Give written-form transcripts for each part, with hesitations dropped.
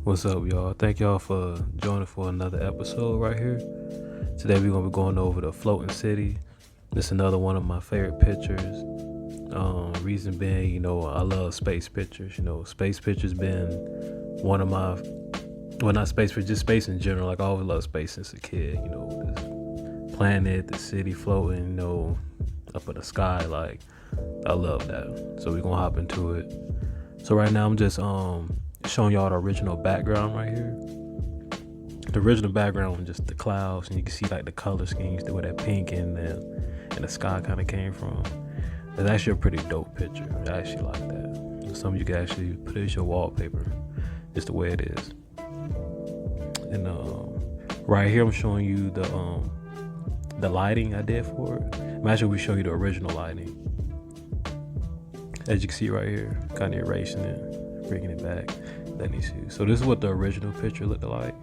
What's up, y'all? Thank y'all for joining for another episode right here. Today we're gonna be going over the floating city. This is another one of my favorite pictures. Reason being, I love space pictures. Space pictures been one of my, well, not space pictures, just space in general. Like I always loved space since a kid. This planet, the city floating, up in the sky. Like I love that. So we're gonna hop into it. So right now I'm just showing y'all the original background right here. The original background was just the clouds, and you can see like the color schemes where that pink and the sky kind of came from. It's actually a pretty dope picture. I actually like that. Some of you can actually put it as your wallpaper, just the way it is. And right here I'm showing you the lighting I did for it. I'm actually gonna show you the original lighting. As you can see right here, kind of erasing it, bringing it back. Let me see. So this is what the original picture looked like.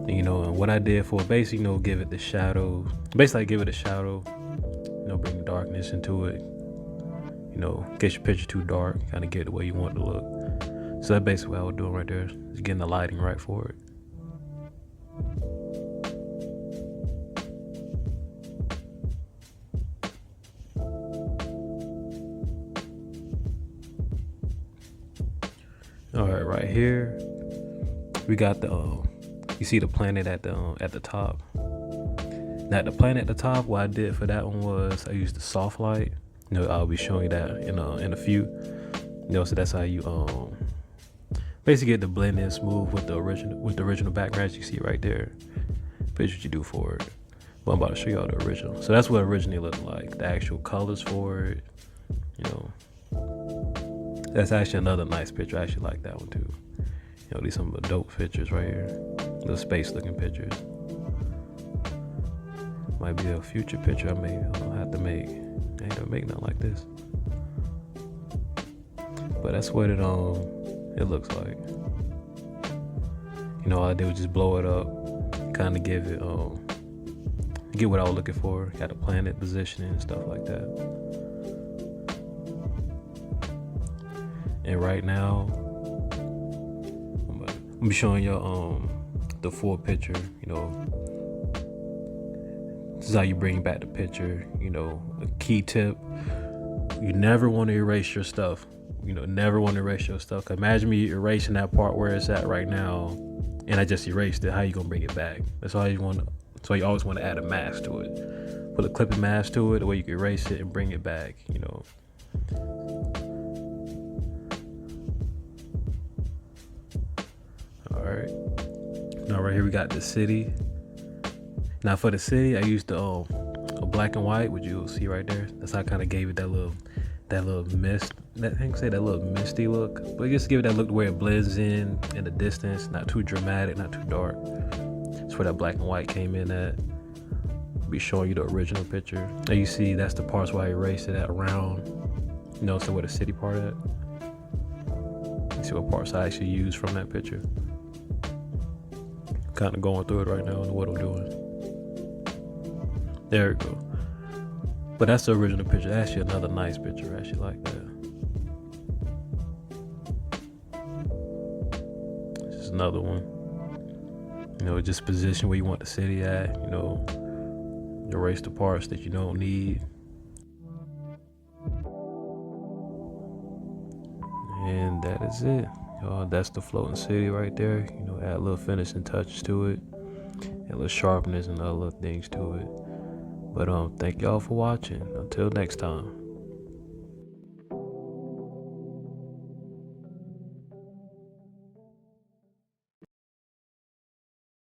And what I did for it, basically, give it the shadow. Basically, give it a shadow. Bring darkness into it. Get your picture too dark, kind of get it the way you want it to look. So that's basically what I was doing right there. Just getting the lighting right for it. All right, right here we got you see the planet at the top. Now the planet at the top, what I did for that one was I used the soft light. I'll be showing you that in a few. So that's how you basically get the blend in smooth with the original background you see right there. That's what you do for it. But I'm about to show y'all the original. So that's what it originally looked like. The actual colors for it. That's actually another nice picture. I actually like that one too. These some of the dope pictures right here. The space looking pictures. Might be a future picture I may have to make. I ain't gonna make nothing like this. But that's what it looks like. All I did was just blow it up, kind of give it get what I was looking for. Got the planet positioning and stuff like that. And right now, I'm gonna be showing you the full picture. This is how you bring back the picture. A key tip: you never want to erase your stuff. Never want to erase your stuff. 'Cause imagine me erasing that part where it's at right now, and I just erased it. How you gonna bring it back? That's all you want. So you always want to add a mask to it. Put a clipping mask to it, the way you can erase it and bring it back. Alright. Now right here we got the city. Now for the city, I used a black and white, which you'll see right there. That's how I kind of gave it that little mist. That little misty look. But just give it that look where it blends in the distance, not too dramatic, not too dark. That's where that black and white came in at. I'll be showing you the original picture. Now you see that's the parts where I erased it at around. So where the city part at. You see what parts I actually used from that picture. Kind of going through it right now and what I'm doing. There we go. But that's the original picture. Actually another nice picture. I actually like that. This is another one. Just position where you want the city at. Erase the parts that you don't need. And that is it. That's the floating city right there. Add a little finishing touches to it, and a little sharpness and other little things to it. But thank y'all for watching. Until next time.